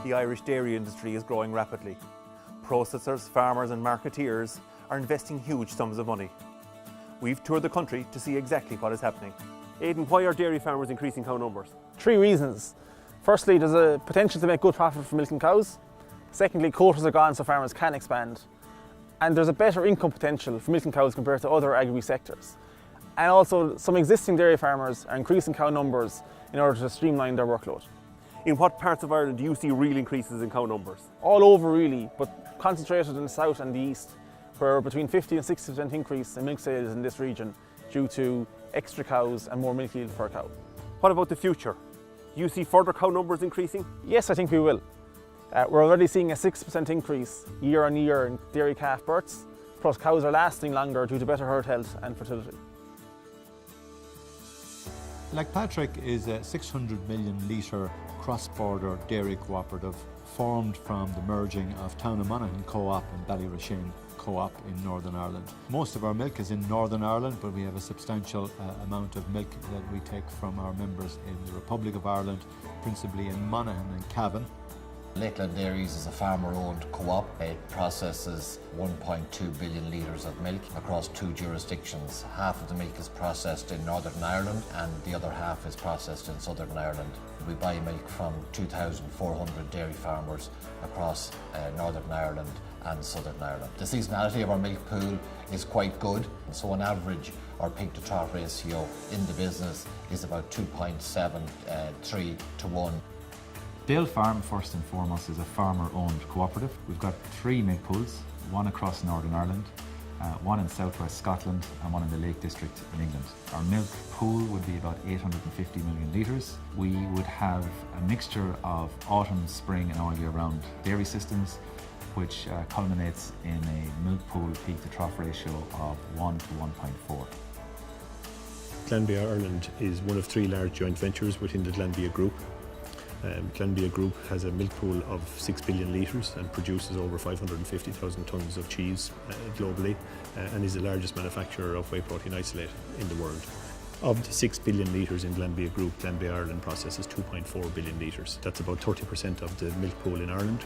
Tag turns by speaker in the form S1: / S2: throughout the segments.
S1: The Irish dairy industry is growing rapidly. Processors, farmers and marketeers are investing huge sums of money. We've toured the country to see exactly what is happening.
S2: Aidan, why are dairy farmers increasing cow numbers?
S3: 3 reasons. Firstly, there's a potential to make good profit from milking cows. Secondly, quotas are gone so farmers can expand. And there's a better income potential for milking cows compared to other agri sectors. And also, some existing dairy farmers are increasing cow numbers in order to streamline their workload.
S2: In what parts of Ireland do you see real increases in cow numbers?
S3: All over really, but concentrated in the south and the east, where between 50 and 60% increase in milk sales in this region due to extra cows and more milk yield per cow.
S2: What about the future? Do you see further cow numbers increasing?
S3: Yes, I think we will. We're already seeing a 6% increase year on year in dairy calf births, plus cows are lasting longer due to better herd health and fertility.
S4: Patrick is a 600 million litre cross-border dairy cooperative formed from the merging of Town of Monaghan Co-op and Ballyrashane Co-op in Northern Ireland. Most of our milk is in Northern Ireland, but we have a substantial amount of milk that we take from our members in the Republic of Ireland, principally in Monaghan and Cavan.
S5: Lakeland Dairies is a farmer-owned co-op. It processes 1.2 billion litres of milk across 2 jurisdictions. Half of the milk is processed in Northern Ireland and the other half is processed in Southern Ireland. We buy milk from 2,400 dairy farmers across Northern Ireland and Southern Ireland. The seasonality of our milk pool is quite good, so on average our pig to trough ratio in the business is about 2.73 to 1.
S6: Dale Farm, first and foremost, is a farmer-owned cooperative. We've got 3 milk pools, one across Northern Ireland, one in southwest Scotland and one in the Lake District in England. Our milk pool would be about 850 million litres. We would have a mixture of autumn, spring and all year round dairy systems, which culminates in a milk pool peak to trough ratio of 1 to 1.4.
S7: Glanbia Ireland is one of 3 large joint ventures within the Glanbia Group. Glanbia Group has a milk pool of 6 billion litres and produces over 550,000 tonnes of cheese globally and is the largest manufacturer of whey protein isolate in the world. Of the 6 billion litres in Glanbia Group, Glanbia Ireland processes 2.4 billion litres. That's about 30% of the milk pool in Ireland.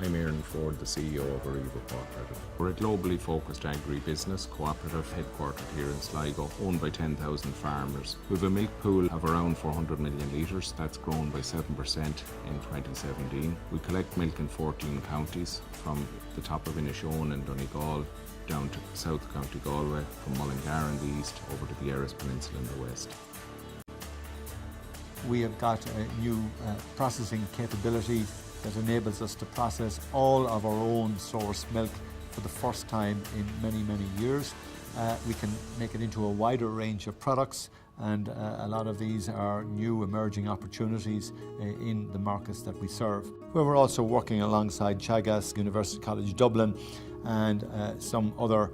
S8: I'm Aaron Ford, the CEO of Arriva Cooperative. We're a globally focused agri-business cooperative headquartered here in Sligo, owned by 10,000 farmers. We have a milk pool of around 400 million litres. That's grown by 7% in 2017. We collect milk in 14 counties, from the top of Inishowen and Donegal down to South County Galway, from Mullingar in the east over to the Erris Peninsula in the west.
S4: We have got a new processing capability that enables us to process all of our own source milk for the first time in many, many years. We can make it into a wider range of products, and a lot of these are new emerging opportunities in the markets that we serve. We're also working alongside Chagas, University College Dublin and some other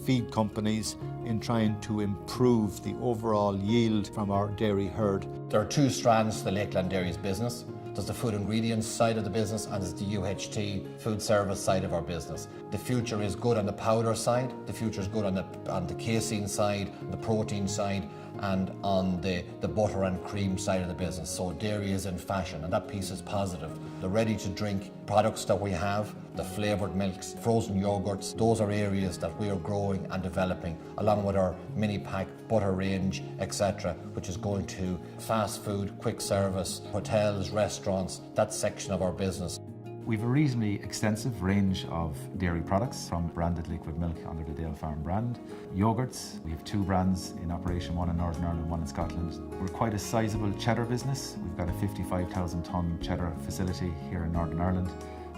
S4: feed companies in trying to improve the overall yield from our dairy herd.
S5: There are 2 strands to the Lakeland Dairies business. There's the food ingredients side of the business and there's the UHT food service side of our business. The future is good on the powder side, the future is good on the casein side, the protein side and on the butter and cream side of the business. So dairy is in fashion and that piece is positive. The ready to drink products that we have, the flavoured milks, frozen yogurts, those are areas that we are growing and developing along with our mini pack butter range, etc., which is going to fast food, quick service, hotels, restaurants, that section of our business.
S6: We've a reasonably extensive range of dairy products, from branded liquid milk under the Dale Farm brand. Yogurts, we have 2 brands in operation, one in Northern Ireland, one in Scotland. We're quite a sizable cheddar business. We've got a 55,000 tonne cheddar facility here in Northern Ireland,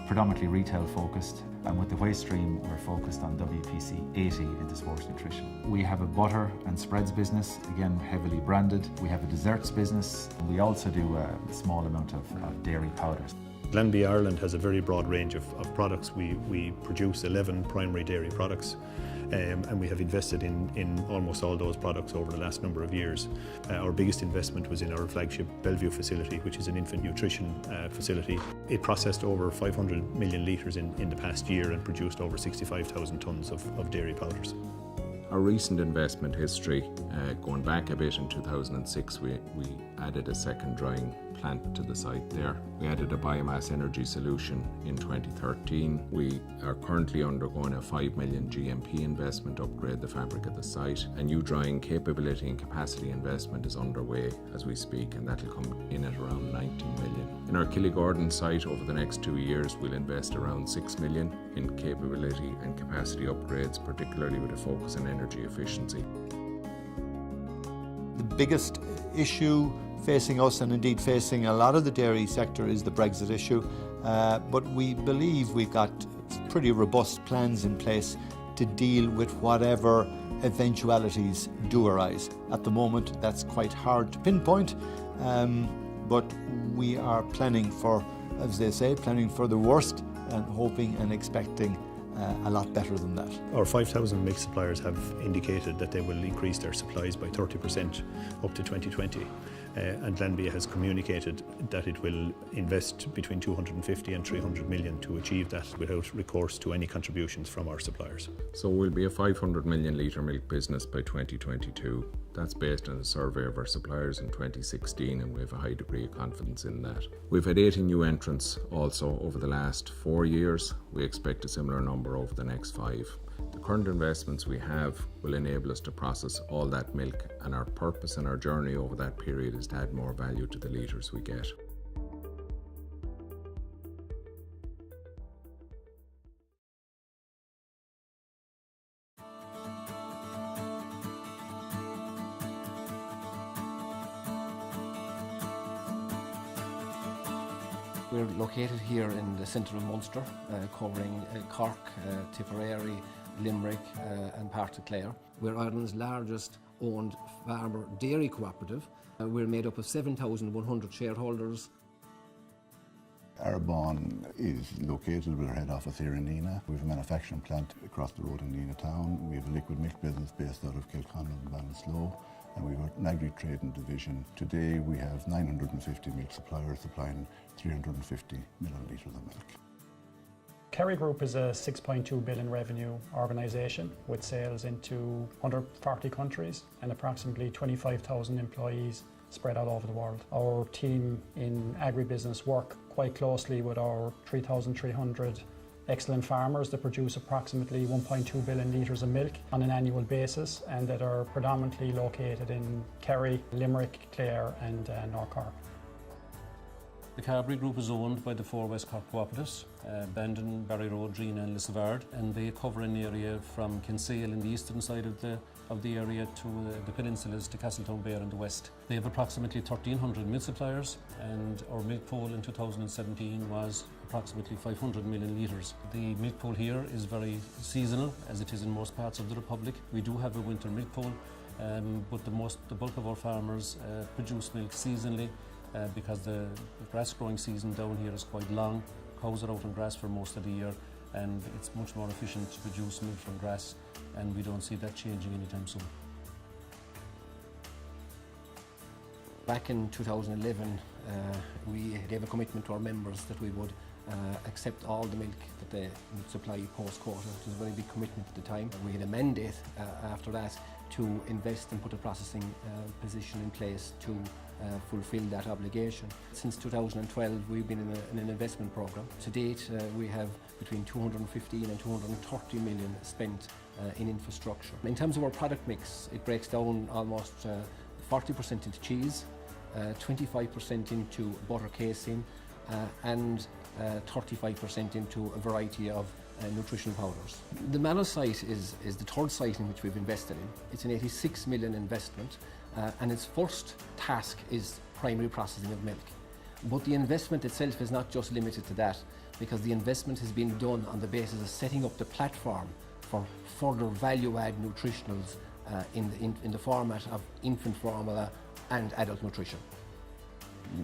S6: predominantly retail focused, and with the whey stream we're focused on WPC 80 into sports nutrition. We have a butter and spreads business, again heavily branded. We have a desserts business, and we also do a small amount of dairy powders.
S7: Glanbia Ireland has a very broad range of products. We produce 11 primary dairy products and we have invested in almost all those products over the last number of years. Our biggest investment was in our flagship Bellevue facility, which is an infant nutrition facility. It processed over 500 million litres in the past year and produced over 65,000 tonnes of dairy powders.
S8: Our recent investment history, going back a bit in 2006, we added a second drying plant to the site there. We added a biomass energy solution in 2013. We are currently undergoing a 5 million GMP investment to upgrade the fabric at the site. A new drying capability and capacity investment is underway as we speak, and that will come in at around 19 million. In our Killygordon site over the next 2 years, we'll invest around 6 million in capability and capacity upgrades, particularly with a focus on energy efficiency.
S4: The biggest issue facing us, and indeed facing a lot of the dairy sector, is the Brexit issue. But we believe we've got pretty robust plans in place to deal with whatever eventualities do arise. At the moment, that's quite hard to pinpoint, but we are planning for, as they say, planning for the worst and hoping and expecting a lot better than that.
S7: Our 5,000 milk suppliers have indicated that they will increase their supplies by 30% up to 2020. And Glanbia has communicated that it will invest between 250 and 300 million to achieve that without recourse to any contributions from our suppliers.
S8: So we'll be a 500 million litre milk business by 2022. That's based on a survey of our suppliers in 2016, and we have a high degree of confidence in that. We've had 80 new entrants also over the last 4 years. We expect a similar number over the next 5. The current investments we have will enable us to process all that milk, and our purpose and our journey over that period is to add more value to the litres we get.
S9: We're located here in the centre of Munster, covering Cork, Tipperary, Limerick and part of Clare. We're Ireland's largest owned farmer dairy cooperative. We're made up of 7,100 shareholders.
S10: Arbonne is located with our head office here in Nina. We have a manufacturing plant across the road in Nina town. We have a liquid milk business based out of Kilconnon and Ballinasloe. And we have an agri-trading division. Today we have 950 milk suppliers supplying 350 million litres of milk.
S11: Kerry Group is a 6.2 billion revenue organisation with sales into 140 countries and approximately 25,000 employees spread out over the world. Our team in agribusiness work quite closely with our 3,300 excellent farmers that produce approximately 1.2 billion litres of milk on an annual basis, and that are predominantly located in Kerry, Limerick, Clare and North Cork.
S12: The Carberry Group is owned by the 4 West Cork cooperatives, Bandon, Barry Road, Drina and Lissavard, and they cover an area from Kinsale in the eastern side of the area to the peninsulas to Castletown Bay in the west. They have approximately 1,300 milk suppliers, and our milk pool in 2017 was approximately 500 million litres. The milk pool here is very seasonal, as it is in most parts of the Republic. We do have a winter milk pool, but the bulk of our farmers produce milk seasonally because the grass growing season down here is quite long. Cows are out on grass for most of the year, and it's much more efficient to produce milk from grass, and we don't see that changing anytime soon.
S9: Back in 2011, we gave a commitment to our members that we would accept all the milk that they would supply post-quota. It was a very big commitment at the time. We had a mandate after that to invest and put a processing position in place to fulfil that obligation. Since 2012 we've been in an investment programme. To date we have between 215 and 230 million spent in infrastructure. In terms of our product mix, it breaks down almost 40% into cheese, 25% into butter casing and 35% into a variety of nutritional powders. The Mallow site is the third site in which we've invested in. It's an 86 million investment and its first task is primary processing of milk. But the investment itself is not just limited to that, because the investment has been done on the basis of setting up the platform for further value-add nutritionals in the format of infant formula and adult nutrition.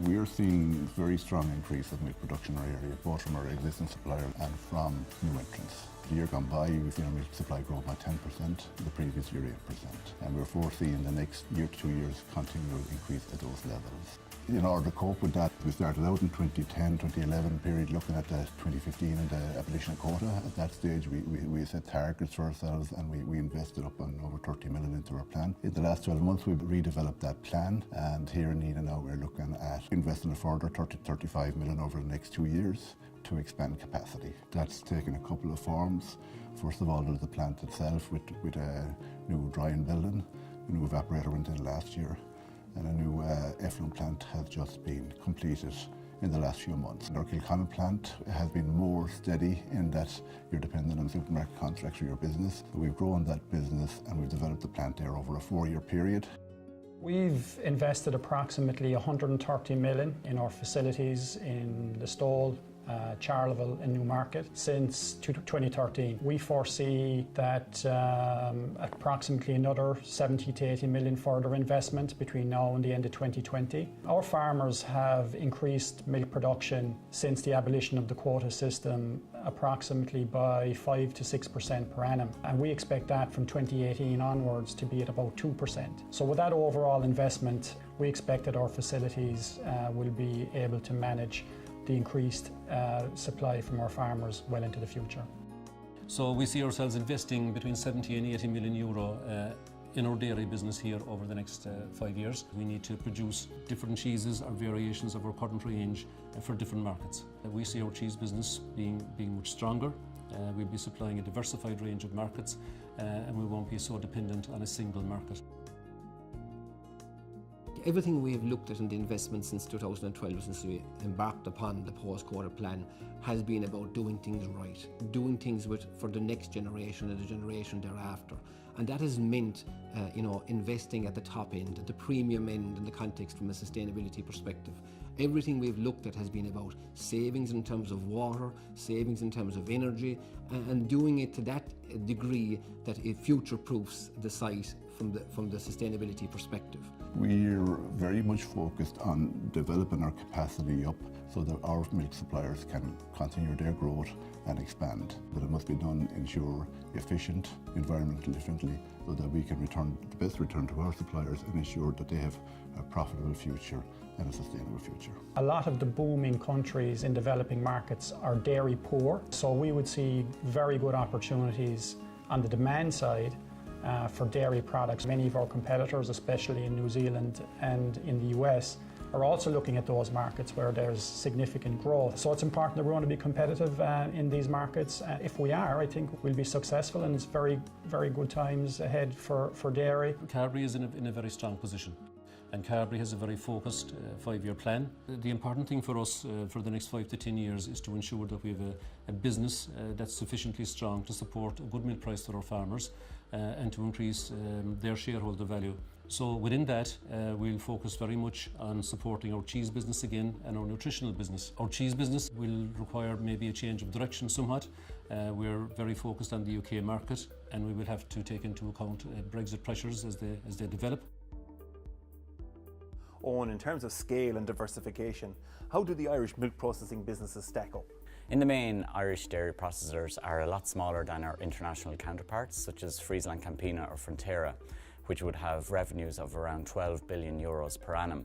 S10: We're seeing very strong increase of milk production in our area, both from our existing suppliers and from new entrants. The year gone by, we've seen our milk supply grow by 10%, the previous year 8%. And we're foreseeing the next year to 2 years continual increase at those levels. In order to cope with that, we started out in 2010, 2011 period looking at the 2015 and the abolition of quota. At that stage, we set targets for ourselves and we invested up on over 30 million into our plan. In the last 12 months, we've redeveloped that plan, and here in Nina now we're looking at investing a further 30 to 35 million over the next 2 years to expand capacity. That's taken a couple of forms. First of all, there's the plant itself with a new drying building. A new evaporator went in last year, and a new effluent plant has just been completed in the last few months. Our Kilconnon plant has been more steady in that you're dependent on supermarket contracts for your business. But we've grown that business and we've developed the plant there over a 4-year period.
S11: We've invested approximately 130 million in our facilities in Listowel, Charleville and Newmarket since 2013. We foresee that approximately another 70 to 80 million further investment between now and the end of 2020. Our farmers have increased milk production since the abolition of the quota system approximately by 5 to 6% per annum, and we expect that from 2018 onwards to be at about 2%. So with that overall investment, we expect that our facilities will be able to manage the increased supply from our farmers well into the future.
S12: So we see ourselves investing between 70 and 80 million euro in our dairy business here over the next 5 years. We need to produce different cheeses or variations of our current range for different markets. We see our cheese business being much stronger. We'll be supplying a diversified range of markets and we won't be so dependent on a single market.
S9: Everything we have looked at in the investment since 2012, since we embarked upon the post-quota plan, has been about doing things right, doing things for the next generation and the generation thereafter. And that has meant, investing at the top end, at the premium end in the context from a sustainability perspective. Everything we've looked at has been about savings in terms of water, savings in terms of energy, and doing it to that degree that it future-proofs the site from the sustainability perspective.
S10: We're very much focused on developing our capacity up so that our milk suppliers can continue their growth and expand. But it must be done, ensure efficient, environmentally friendly, so that we can return the best return to our suppliers and ensure that they have a profitable future and a sustainable future.
S11: A lot of the booming countries in developing markets are dairy poor, so we would see very good opportunities on the demand side for dairy products. Many of our competitors, especially in New Zealand and in the US, are also looking at those markets where there's significant growth. So it's important that we want to be competitive in these markets. If we are, I think we'll be successful, and it's very, very good times ahead for dairy.
S12: Carberry is in a very strong position, and Carberry has a very focused 5-year plan. The important thing for us for the next 5 to 10 years is to ensure that we have a business that's sufficiently strong to support a good milk price for our farmers and to increase their shareholder value. So within that, we'll focus very much on supporting our cheese business again and our nutritional business. Our cheese business will require maybe a change of direction somewhat. We're very focused on the UK market, and we will have to take into account Brexit pressures as they develop.
S1: Owen, in terms of scale and diversification, how do the Irish milk processing businesses stack up?
S13: In the main, Irish dairy processors are a lot smaller than our international counterparts, such as Friesland Campina or Frontera, which would have revenues of around 12 billion euros per annum.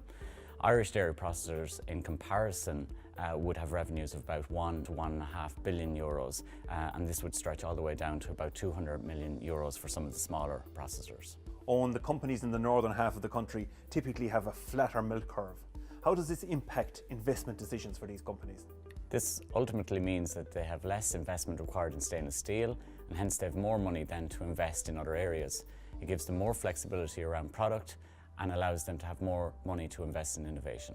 S13: Irish dairy processors, in comparison, would have revenues of about 1 to 1.5 billion euros, and this would stretch all the way down to about 200 million euros for some of the smaller processors.
S1: Owen, the companies in the northern half of the country typically have a flatter milk curve. How does this impact investment decisions for these companies?
S13: This ultimately means that they have less investment required in stainless steel, and hence they have more money then to invest in other areas. It gives them more flexibility around product and allows them to have more money to invest in innovation.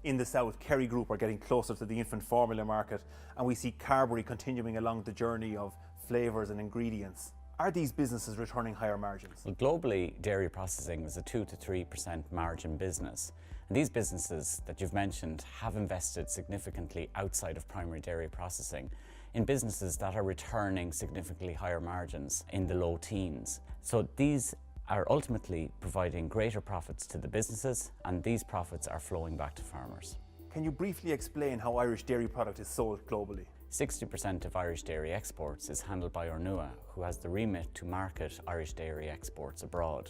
S1: In the south, Kerry Group are getting closer to the infant formula market, and we see Carberry continuing along the journey of flavours and ingredients. Are these businesses returning higher margins?
S13: Well, globally, dairy processing is a 2 to 3% margin business. And these businesses that you've mentioned have invested significantly outside of primary dairy processing in businesses that are returning significantly higher margins in the low teens. So these are ultimately providing greater profits to the businesses, and these profits are flowing back to farmers.
S1: Can you briefly explain how Irish dairy product is sold globally?
S13: 60% of Irish dairy exports is handled by Ornua, who has the remit to market Irish dairy exports abroad.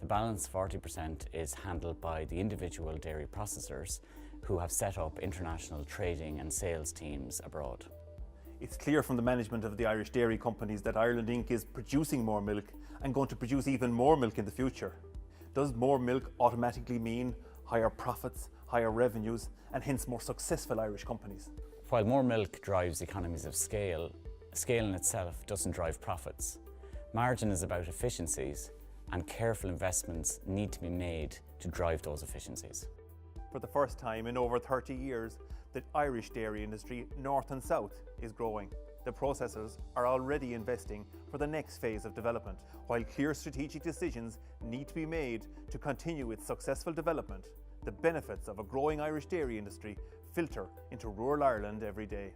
S13: The balance 40% is handled by the individual dairy processors who have set up international trading and sales teams abroad.
S1: It's clear from the management of the Irish dairy companies that Ireland Inc. is producing more milk and going to produce even more milk in the future. Does more milk automatically mean higher profits, higher revenues, and hence more successful Irish companies?
S13: While more milk drives economies of scale, scale in itself doesn't drive profits. Margin is about efficiencies, and careful investments need to be made to drive those efficiencies.
S1: For the first time in over 30 years, the Irish dairy industry, north and south, is growing. The processors are already investing for the next phase of development, while clear strategic decisions need to be made to continue its successful development. The benefits of a growing Irish dairy industry filter into rural Ireland every day.